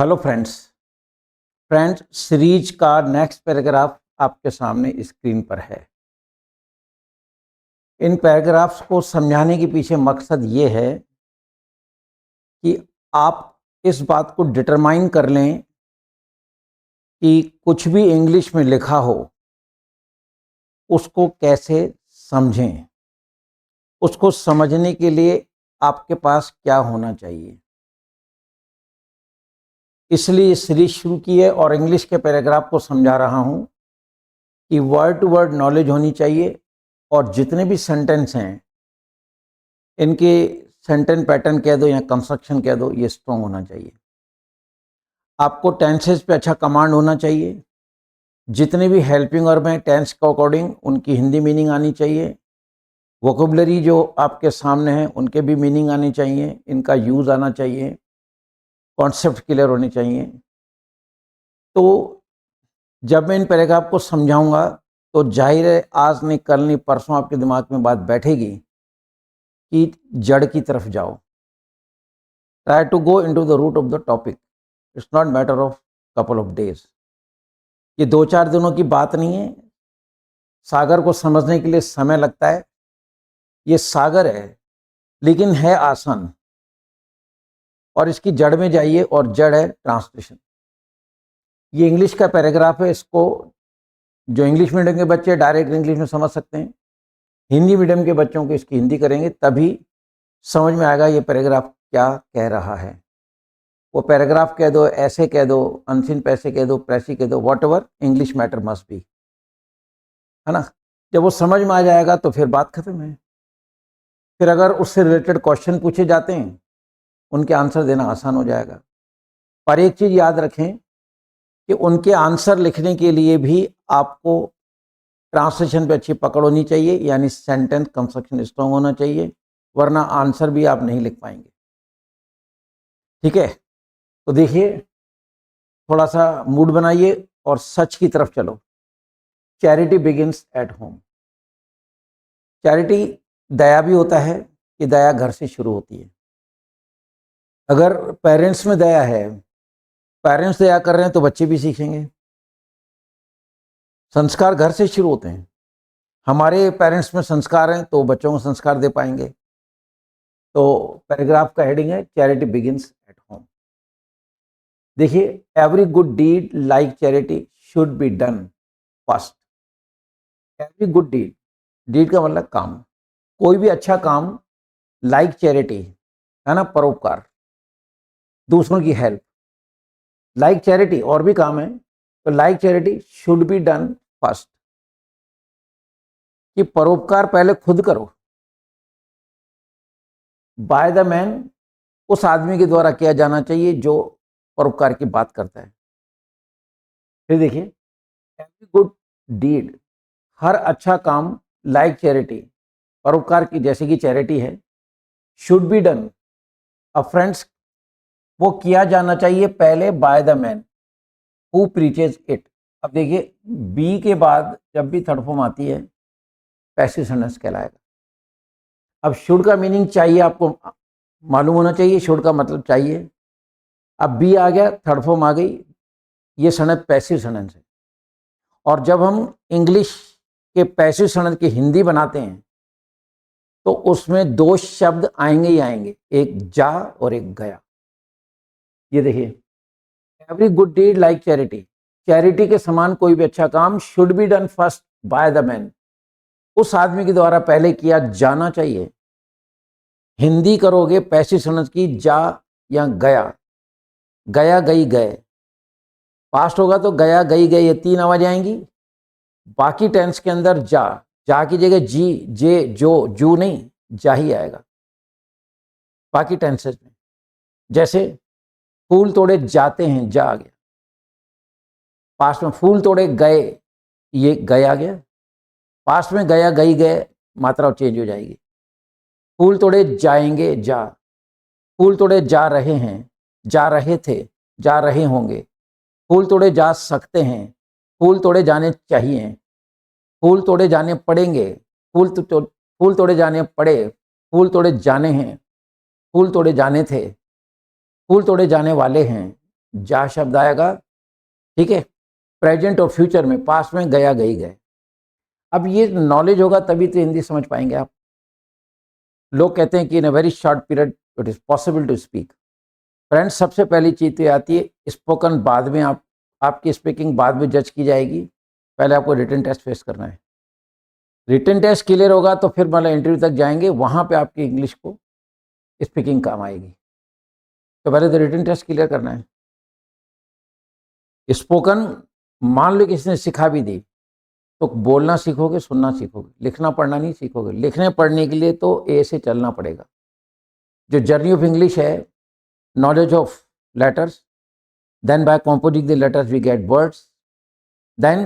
Hello friends series का next paragraph आपके सामने स्क्रीन पर है। इन पैराग्राफ्स को समझाने के पीछे मकसद ये है कि आप इस बात को डिटरमाइन कर लें कि कुछ भी इंग्लिश में लिखा हो उसको कैसे समझें। उसको समझने के लिए आपके पास क्या होना चाहिए, इसलिए ये सीरीज शुरू की है और इंग्लिश के पैराग्राफ को समझा रहा हूँ कि वर्ड टू वर्ड नॉलेज होनी चाहिए और जितने भी सेंटेंस हैं इनके सेंटेंस पैटर्न कह दो या कंस्ट्रक्शन कह दो, ये स्ट्रॉन्ग होना चाहिए। आपको टेंसेस पे अच्छा कमांड होना चाहिए। जितने भी हेल्पिंग वर्ब हैं टेंस के अकॉर्डिंग उनकी हिंदी मीनिंग आनी चाहिए। वोकेबलरी जो आपके सामने हैं उनके भी मीनिंग आनी चाहिए, इनका यूज़ आना चाहिए, कॉन्सेप्ट क्लियर होने चाहिए। तो जब मैं इन पैराग्राफ को समझाऊंगा तो जाहिर है आज नहीं कल नहीं परसों आपके दिमाग में बात बैठेगी कि जड़ की तरफ जाओ। Try to go into the root of the topic. It's not matter of couple of days. ये 2-4 दिनों की बात नहीं है। सागर को समझने के लिए समय लगता है। ये सागर है लेकिन है आसान, और इसकी जड़ में जाइए और जड़ है ट्रांसलेशन। ये इंग्लिश का पैराग्राफ है। इसको जो इंग्लिश मीडियम के बच्चे डायरेक्ट इंग्लिश में समझ सकते हैं, हिंदी मीडियम के बच्चों को इसकी हिंदी करेंगे तभी समझ में आएगा ये पैराग्राफ क्या कह रहा है। वो पैराग्राफ कह दो, ऐसे कह दो, अनसिन पैसे कह दो, प्रेसी कह दो, what ever, English matter must be, है ना। जब वो समझ में आ जाएगा तो फिर बात खत्म है। फिर अगर उससे रिलेटेड क्वेश्चन पूछे जाते हैं उनके आंसर देना आसान हो जाएगा। पर एक चीज़ याद रखें कि उनके आंसर लिखने के लिए भी आपको ट्रांसलेशन पे अच्छी पकड़ होनी चाहिए, यानी सेंटेंस कंस्ट्रक्शन स्ट्रॉन्ग होना चाहिए, वरना आंसर भी आप नहीं लिख पाएंगे। ठीक है, तो देखिए, थोड़ा सा मूड बनाइए और सच की तरफ चलो। Charity begins at home. Charity दया भी होता है कि दया घर से शुरू होती है। अगर पेरेंट्स में दया है, पेरेंट्स दया कर रहे हैं तो बच्चे भी सीखेंगे। संस्कार घर से शुरू होते हैं। हमारे पेरेंट्स में संस्कार हैं तो बच्चों को संस्कार दे पाएंगे। तो पैराग्राफ का हेडिंग है चैरिटी बिगिंस एट होम। देखिए, every good deed like charity should be done first. Every good deed, deed का मतलब काम। कोई भी अच्छा काम लाइक चैरिटी, है ना, परोपकार, दूसरों की हेल्प। लाइक चैरिटी और भी काम है, तो like charity should be done first, कि परोपकार पहले खुद करो। बाय द मैन, उस आदमी के द्वारा किया जाना चाहिए जो परोपकार की बात करता है। फिर देखिए, एवरी गुड डीड, हर अच्छा काम, लाइक चैरिटी, परोपकार की जैसे कि चैरिटी है, शुड बी डन, अब फ्रेंड्स वो किया जाना चाहिए पहले by the man who preaches it. अब देखिए, बी के बाद जब भी थर्ड फॉर्म आती है पैसिव सेंटेंस कहलाएगा। अब शुड का मीनिंग चाहिए, आपको मालूम होना चाहिए शुड का मतलब चाहिए। अब बी आ गया, थर्ड फॉर्म आ गई, ये सेंटेंस पैसिव सेंटेंस है। और जब हम इंग्लिश के पैसिव सेंटेंस की हिंदी बनाते हैं तो उसमें 2 शब्द आएंगे ही आएंगे, एक जा और एक गया। ये देखिए, every good deed like charity, charity के समान कोई भी अच्छा काम should be done first by the man, उस आदमी के द्वारा पहले किया जाना चाहिए। हिंदी करोगे पैसिव सेंटेंस की जा या गया, गया गई गए, पास्ट होगा तो गया गई गए, ये 3 आवाज आएंगी। बाकी टेंस के अंदर जा, जा की जगह जी, जे, जो, जू नहीं, जा ही आएगा बाकी टेंसेस में। जैसे फूल तोड़े जाते हैं, जा आ गया। पास्ट में फूल तोड़े गए, ये गए आ गया। पास्ट में गया गई गए, मात्रा चेंज हो जाएगी। फूल तोड़े जाएंगे, जा। फूल तोड़े जा रहे हैं, जा रहे थे, जा रहे होंगे। फूल तोड़े जा सकते हैं, फूल तोड़े जाने चाहिए, फूल तोड़े जाने पड़ेंगे, फूल तोड़े जाने पड़े, फूल तोड़े जाने हैं, फूल तोड़े जाने थे, फूल तोड़े जाने वाले हैं, जा शब्द आएगा, ठीक है, प्रेजेंट और फ्यूचर में, पास्ट में गया गई गए। अब ये नॉलेज होगा तभी तो हिंदी समझ पाएंगे आप। लोग कहते हैं कि in a very short period it is possible to speak. Friends, सबसे पहली चीज तो आती है स्पोकन, बाद में आपकी स्पीकिंग बाद में जज की जाएगी। पहले आपको रिटन टेस्ट फेस करना है। रिटन टेस्ट क्लियर होगा तो फिर मतलब इंटरव्यू तक जाएंगे, वहां पे आपकी इंग्लिश को स्पीकिंग काम आएगी। तो पहले तो रिटन टेस्ट क्लियर करना है। स्पोकन मान लो किसी ने सिखा भी दी तो बोलना सीखोगे, सुनना सीखोगे, लिखना पढ़ना नहीं सीखोगे। लिखने पढ़ने के लिए तो ए से चलना पड़ेगा। जो जर्नी ऑफ इंग्लिश है, knowledge of letters, then by composing the letters we get words, then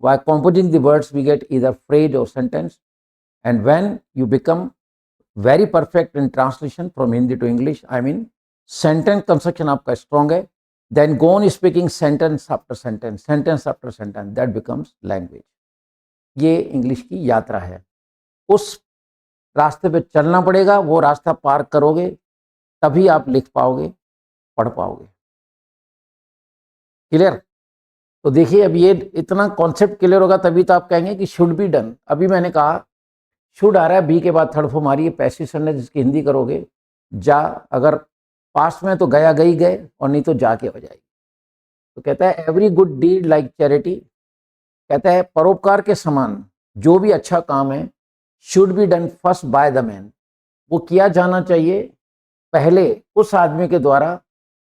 by composing the words we get either phrase or sentence, and when you become very perfect in translation from Hindi to English, I mean sentence construction आपका strong है, then go on speaking sentence after sentence, sentence after sentence, that becomes language। ये English की यात्रा है, उस रास्ते पे चलना पड़ेगा, वो रास्ता पार करोगे तभी आप लिख पाओगे, पढ़ पाओगे। क्लियर? तो देखिए, अब ये इतना कॉन्सेप्ट क्लियर होगा तभी तो आप कहेंगे कि शुड बी डन। अभी मैंने कहा शुड आ रहा है, बी के बाद थर्ड फॉर्म आ रही है, पैसिव सेंटेंस, जिसकी हिंदी करोगे जा, अगर पास्ट में तो गया गई गए, और नहीं तो जाके हो जाएगी। तो कहता है every good deed like charity, कहता है परोपकार के समान जो भी अच्छा काम है, should be done first by the man, वो किया जाना चाहिए पहले उस आदमी के द्वारा,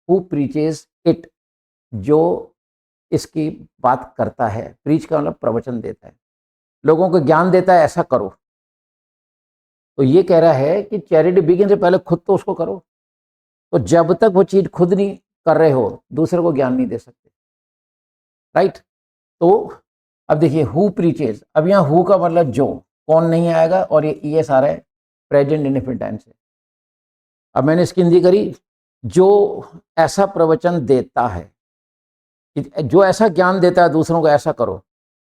हु प्रीचेज इट, जो इसकी बात करता है। प्रीच का मतलब प्रवचन देता है, लोगों को ज्ञान देता है, ऐसा करो। तो ये कह रहा है कि चैरिटी बिगिन से पहले खुद तो उसको करो। तो जब तक वो चीज खुद नहीं कर रहे हो, दूसरे को ज्ञान नहीं दे सकते, राइट। तो अब देखिए हु प्रीचेज, अब यहाँ हु का मतलब जो, कौन नहीं आएगा, और ये ईएस आ रहा है, प्रेजेंट इंडेफिनिट टेंस से। अब मैंने इसकी हिंदी करी, जो ऐसा प्रवचन देता है, जो ऐसा ज्ञान देता है दूसरों को, ऐसा करो,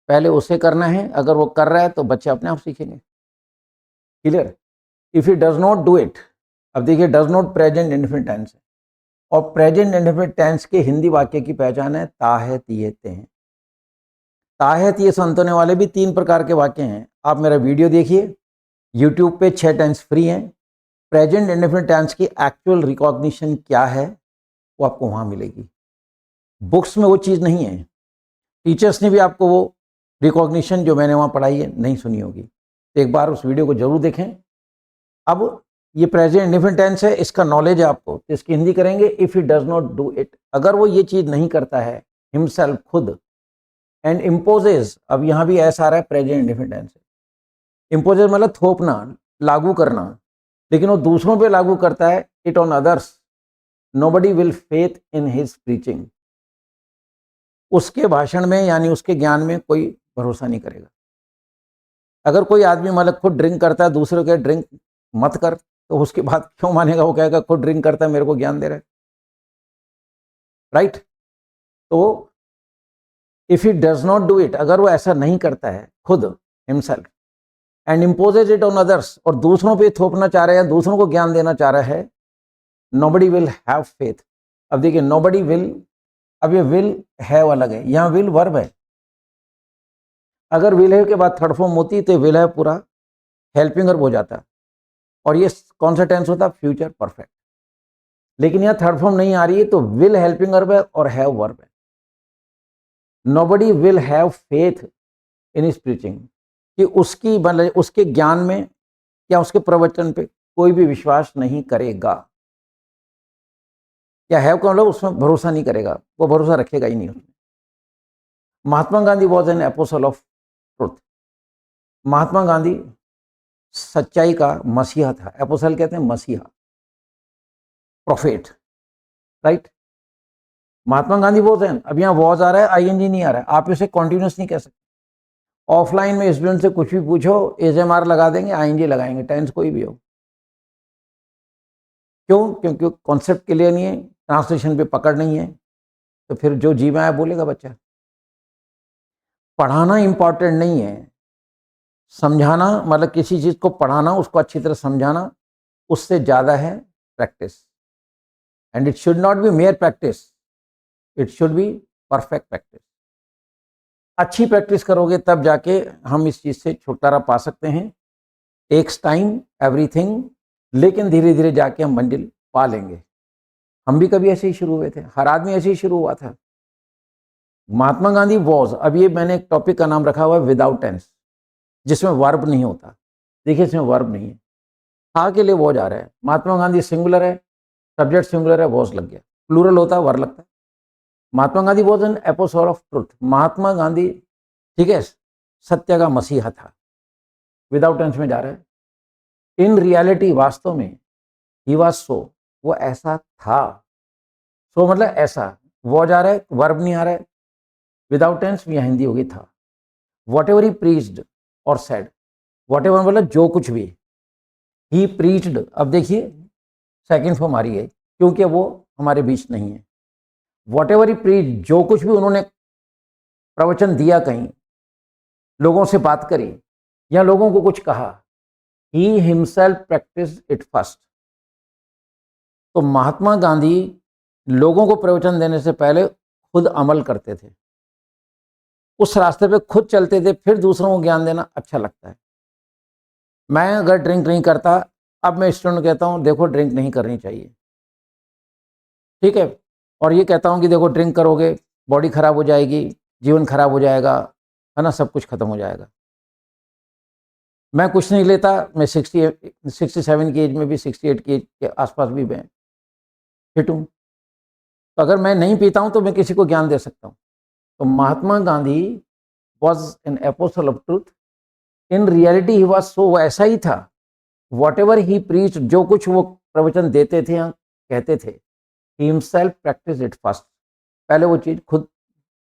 पहले उसे करना है। अगर वो कर रहा है तो बच्चे अपने आप सीखेंगे। Clear? If he does not do it, अब देखिए does not present indefinite tense है, और प्रेजेंट इंडेफिनिट टेंस के हिंदी वाक्य की पहचान है ता है तिये ते हैं। ता है तिये संत होने वाले भी 3 प्रकार के वाक्य हैं। आप मेरा वीडियो देखिए, यूट्यूब पे 6 टेंस फ्री हैं। प्रेजेंट इंडेफिनिट टेंस की एक्चुअल रिकॉग्निशन क्या है वो आपको वहां मिलेगी, बुक्स में वो चीज़ नहीं है। टीचर्स ने भी आपको वो रिकॉग्निशन जो मैंने वहाँ पढ़ाई है नहीं सुनी होगी, तो एक बार उस वीडियो को जरूर देखें। अब ये प्रेजेंट इंडेफिनिट टेंस है, इसका नॉलेज है आपको, तो इसकी हिंदी करेंगे if he does not do it, अगर वो ये चीज़ नहीं करता है हिमसेल्फ, खुद, एंड इम्पोजेज, अब यहाँ भी ऐसा आ रहा है प्रेजेंट इंडेफिनिट टेंस है। इम्पोजेज मतलब थोपना, लागू करना, लेकिन वो दूसरों पे लागू करता है, it on others, nobody will faith in his preaching, उसके भाषण में यानी उसके ज्ञान में कोई भरोसा नहीं करेगा। अगर कोई आदमी मतलब खुद ड्रिंक करता है, दूसरे के ड्रिंक मत कर, तो उसकी बात क्यों मानेगा? वो कहेगा खुद ड्रिंक करता है, मेरे को ज्ञान दे रहा है, राइट। तो if he does not do it, अगर वो ऐसा नहीं करता है खुद himself, and imposes it on others, और दूसरों पे थोपना चाह रहा है, दूसरों को ज्ञान देना चाह रहा है, नोबडी विल हैव फेथ। अब देखिए नोबडी विल, अब ये विल हैव अलग है, यहाँ विल वर्ब है। अगर विल हैव के बाद थर्ड फॉर्म होती तो विल हैव पूरा हेल्पिंग वर्ब हो जाता, और ये कौन सा टेंस होता? Future perfect. लेकिन यहाँ थर्ड फॉर्म नहीं आ रही है, तो विल हेल्पिंग वर्ब है और हैव वर्ब है। Nobody will have faith in his preaching, कि उसकी मतलब उसके ज्ञान में या उसके प्रवचन पे कोई भी विश्वास नहीं करेगा, या हैव का मतलब उसमें भरोसा नहीं करेगा, वो भरोसा रखेगा ही नहीं उसमें। Mahatma Gandhi was an apostle of truth, Mahatma Gandhi सच्चाई का मसीहा था। एपोस्टल कहते हैं मसीहा, prophet, right. Mahatma Gandhi was an, अब यहाँ वॉज आ रहा है, आईएनजी नहीं आ रहा है, आप इसे कॉन्टिन्यूस नहीं कह सकते। ऑफलाइन में स्टूडेंट से कुछ भी पूछो, एसएमआर लगा देंगे, आईएनजी लगाएंगे, टेंस कोई भी हो। क्यों? क्योंकि कॉन्सेप्ट क्लियर नहीं है, ट्रांसलेशन पे पकड़ नहीं है, तो फिर जो जी में आया बोलेगा बच्चा। पढ़ाना इंपॉर्टेंट नहीं है, समझाना, मतलब किसी चीज को पढ़ाना, उसको अच्छी तरह समझाना, उससे ज्यादा है practice. And it should not be mayor practice, it should be perfect practice. अच्छी प्रैक्टिस करोगे तब जाके हम इस चीज से छुटकारा पा सकते हैं। टेक्स टाइम एवरीथिंग, लेकिन धीरे धीरे जाके हम मंजिल पा लेंगे। हम भी कभी ऐसे ही शुरू हुए थे, हर आदमी ऐसे ही शुरू हुआ था। महात्मा गांधी वॉज, अब ये मैंने एक टॉपिक का नाम रखा हुआ है विदाउट टेंस, जिसमें वर्ब नहीं होता। देखिए इसमें वर्ब नहीं है, था के लिए वॉज आ रहा है। महात्मा गांधी सिंगुलर है, सब्जेक्ट सिंगुलर है, वॉज लग गया। प्लूरल होता है वर्ब लगता है। Mahatma Gandhi was an apostle of truth, Mahatma Gandhi, ठीक है, सत्य का मसीहा था। विदाउट टेंस में जा रहा है। इन रियलिटी, वास्तव में, ही वाज सो, वो ऐसा था। सो मतलब ऐसा, वॉज आ रहा है, वर्ब नहीं आ रहा है। विदाउट टेंस में हिंदी होगी था। वॉट एवर ही प्रीच्ड और सेड, वॉट एवर मतलब जो कुछ भी, ही प्रीच्ड, अब देखिए सेकंड फॉर्म आ रही है क्योंकि वो हमारे बीच नहीं है। वॉट एवर ही प्रीच, जो कुछ भी उन्होंने प्रवचन दिया, कहीं लोगों से बात करी या लोगों को कुछ कहा, ही हिमसेल्फ प्रैक्टिस इट फर्स्ट। तो महात्मा गांधी लोगों को प्रवचन देने से पहले खुद अमल करते थे, उस रास्ते पे खुद चलते थे, फिर दूसरों को ज्ञान देना अच्छा लगता है। मैं अगर ड्रिंक नहीं करता, अब मैं स्टूडेंट कहता हूं देखो ड्रिंक नहीं करनी चाहिए, ठीक है, और ये कहता हूं कि देखो ड्रिंक करोगे बॉडी खराब हो जाएगी, जीवन खराब हो जाएगा, है ना, सब कुछ खत्म हो जाएगा। मैं कुछ नहीं लेता, मैं 67 की एज में भी, 68 की एज के आसपास भी मैं फिट हूँ। तो अगर मैं नहीं पीता हूँ तो मैं किसी को ज्ञान दे सकता हूँ। तो Mahatma Gandhi was an apostle of truth, in reality he was so, वो ऐसा ही था। वॉट एवर ही प्रीच, जो कुछ वो प्रवचन देते थे या कहते थे, he himself practise it first, पहले वो चीज खुद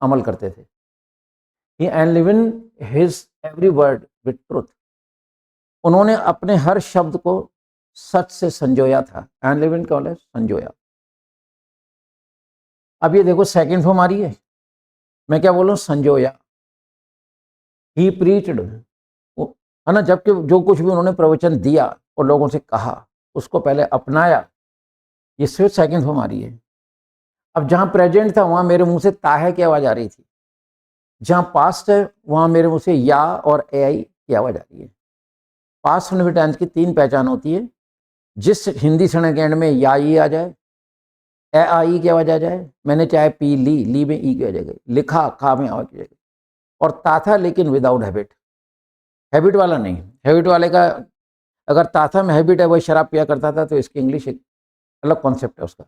अमल करते थे। He and live in his every word with truth, उन्होंने अपने हर शब्द को सच से संजोया था। एंड लिव इन कौन है, संजोया। अब ये देखो सेकंड फॉर्म आ रही है, मैं क्या बोल रहा हूँ, संजोया। ही प्रीच्ड, है ना, जबकि जो कुछ भी उन्होंने प्रवचन दिया और लोगों से कहा उसको पहले अपनाया, ये सिर्फ सेकंड फॉर्म आ रही है। अब जहां प्रेजेंट था वहां मेरे मुंह से ताहे की आवाज आ रही थी, जहां पास्ट है वहां मेरे मुंह से या और ए आई की आवाज आ रही है। पास्ट में टेंस की 3 पहचान होती है, जिस हिंदी सड़क एंड में या ई आ जाए, ए आई की आवाज आ जाए, मैंने चाहे पी ली में ई की आ जाएगी, लिखा खा में आवाज की जाएगी, और ता था लेकिन विदाउट हैबिट, हैबिट वाला नहीं। हैबिट वाले का अगर ताथा में हैबिट है, वही शराब पिया करता था, तो इसकी इंग्लिश एक अलग कॉन्सेप्ट है उसका,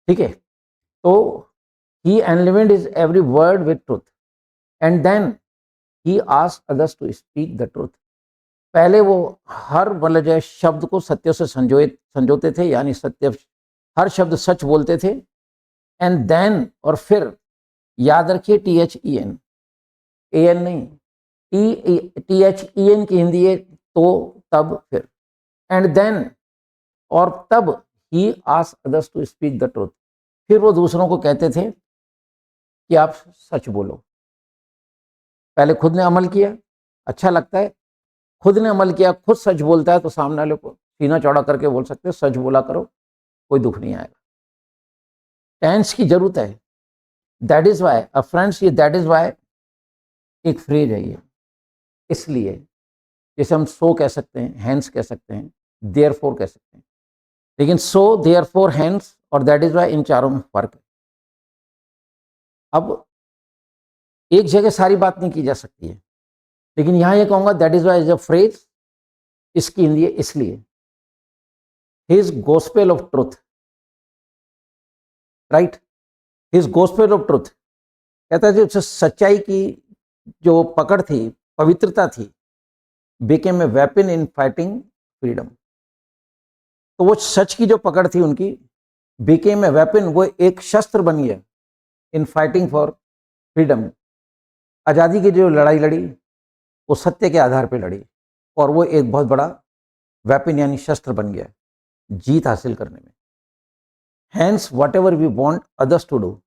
ठीक है। तो he enlivened is every word with truth and then he asked others to speak the truth, पहले वो हर मतलब जो शब्द को सत्य से संजोते थे, यानी सत्य, हर शब्द सच बोलते थे। एंड देन, और फिर, याद रखिए THEN, AN नहीं, THEN की हिंदी है तो, तब, फिर, एंड देन, और तब, he asked others to speak the truth, फिर वो दूसरों को कहते थे कि आप सच बोलो। पहले खुद ने अमल किया, अच्छा लगता है, खुद ने अमल किया, खुद सच बोलता है, तो सामने वाले को सीना चौड़ा करके बोल सकते हैं सच बोला करो, कोई दुख नहीं आएगा। टेंस की जरूरत है, दैट इज वाई फ्रेंड्स, ये दैट इज वाई एक फ्रेज है ये, इसलिए जैसे हम सो कह सकते हैं, हैंस कह सकते हैं, देयरफॉर कह सकते हैं, लेकिन सो, देयरफॉर, हैंस और दैट इज वाई, इन चारों में फर्क है। अब एक जगह सारी बात नहीं की जा सकती है, लेकिन यहां ये कहूंगा that is why is a phrase, इसकी हिंदी है इसलिए। His gospel of truth, right, his gospel of truth, कहता है जो सच्चाई की जो पकड़ थी, पवित्रता थी, became a weapon in fighting freedom, तो वो सच की जो पकड़ थी उनकी, बिकेम ए वेपन, वो एक शस्त्र बन गया, इन फाइटिंग फॉर फ्रीडम, आज़ादी की जो लड़ाई लड़ी वो सत्य के आधार पर लड़ी, और वो एक बहुत बड़ा वेपन यानी शस्त्र बन गया जीत हासिल करने में। Hence whatever we want others to do,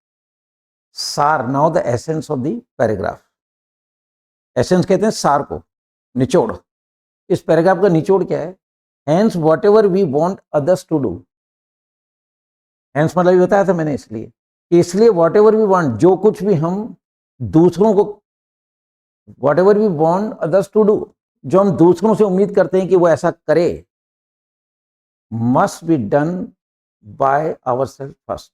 सार, now the essence of the paragraph, essence कहते हैं सार को, निचोड़। इस पैराग्राफ का निचोड़ क्या है, hence whatever we want others to do, hence मतलब ये बताया था मैंने, इसलिए इसलिए वॉट एवर वी वांट, जो कुछ भी हम दूसरों को, whatever we want others to do, जो हम दूसरों से उम्मीद करते हैं कि वो ऐसा करे, must be done by ourself first,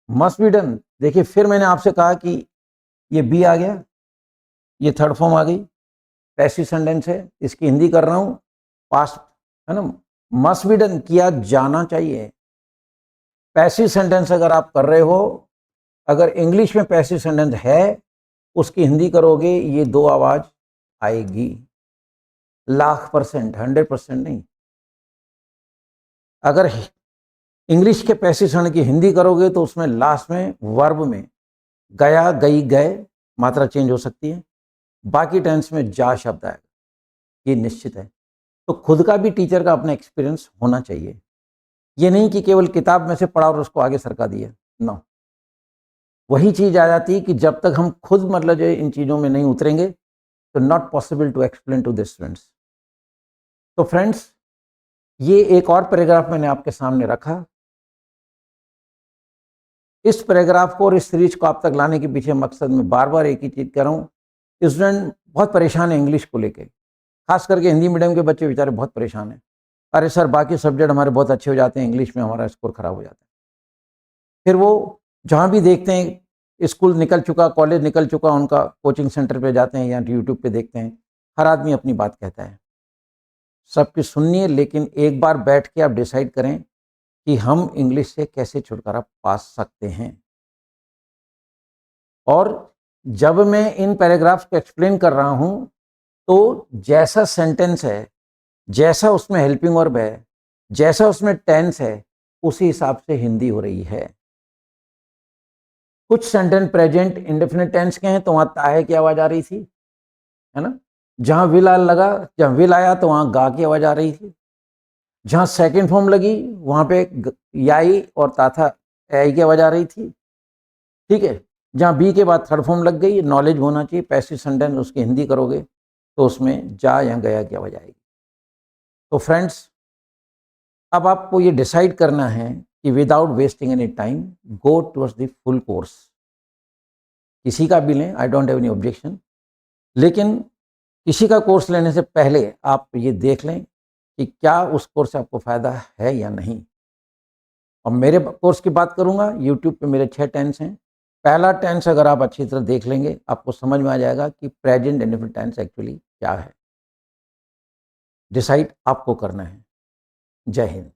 must be done. देखिए फिर मैंने आपसे कहा कि ये बी आ गया, ये थर्ड फॉर्म आ गई, पैसिव सेंटेंस है, इसकी हिंदी कर रहा हूं, पास्ट है ना, मस्ट बी डन, किया जाना चाहिए। पैसिव सेंटेंस अगर आप कर रहे हो, अगर इंग्लिश में पैसिव सेंटेंस है, उसकी हिंदी करोगे, ये दो आवाज आएगी, 1,00,000%, 100% नहीं। अगर इंग्लिश के पैसिव सेंटेंस की हिंदी करोगे तो उसमें लास्ट में वर्ब में गया, गई, गए मात्रा चेंज हो सकती है, बाकी टेंस में जा शब्द आएगा, ये निश्चित है। तो खुद का भी टीचर का अपना एक्सपीरियंस होना चाहिए, ये नहीं कि केवल किताब में से पढ़ा और उसको आगे सरका दिया, नो। वही चीज आ जाती है कि जब तक हम खुद मतलब जो इन चीजों में नहीं उतरेंगे तो not possible to explain to the students. तो फ्रेंड्स, ये एक और पैराग्राफ मैंने आपके सामने रखा। इस पैराग्राफ को और इस सीरीज को आप तक लाने के पीछे मकसद में बार बार एक ही चीज कर रहा हूँ, स्टूडेंट बहुत परेशान है इंग्लिश को लेके, खास करके हिंदी मीडियम के बच्चे बेचारे बहुत परेशान हैं। अरे सर बाकी सब्जेक्ट हमारे बहुत अच्छे हो जाते हैं, इंग्लिश में हमारा स्कोर खराब हो जाता है। फिर वो जहाँ भी देखते हैं, स्कूल निकल चुका, कॉलेज निकल चुका, उनका कोचिंग सेंटर पे जाते हैं या यूट्यूब पे देखते हैं, हर आदमी अपनी बात कहता है, सबकी सुनिए, लेकिन एक बार बैठ के आप डिसाइड करें कि हम इंग्लिश से कैसे छुटकारा पा सकते हैं। और जब मैं इन पैराग्राफ्स को एक्सप्लेन कर रहा हूं तो जैसा सेंटेंस है, जैसा उसमें हेल्पिंग वर्ब है, जैसा उसमें टेंस है, उसी हिसाब से हिंदी हो रही है। कुछ सेंटेंस प्रेजेंट इंडेफिनिट टेंस के हैं तो वहां ताहे की आवाज आ रही थी, है ना। जहां विल लगा, जहां विल आया तो वहां गा की आवाज आ रही थी। जहां सेकंड फॉर्म लगी वहां पे याई और ताथा आई की आवाज आ रही थी, ठीक है। जहां बी के बाद थर्ड फॉर्म लग गई, नॉलेज होना चाहिए, पैसिव सेंटेंस उसकी हिंदी करोगे तो उसमें जा या गया की आवाज आएगी। तो फ्रेंड्स, अब आपको ये डिसाइड करना है कि without wasting any time go towards the full course. किसी का भी लें, I don't have any objection, लेकिन किसी का कोर्स लेने से पहले आप ये देख लें कि क्या उस कोर्स से आपको फ़ायदा है या नहीं। और मेरे कोर्स की बात करूंगा, यूट्यूब पे मेरे 6 टेंस हैं। पहला टेंस अगर आप अच्छी तरह देख लेंगे, आपको समझ में आ जाएगा कि प्रेजेंट इंडेफिनिट टेंस एक्चुअली क्या है। डिसाइड आपको करना है। जय हिंद।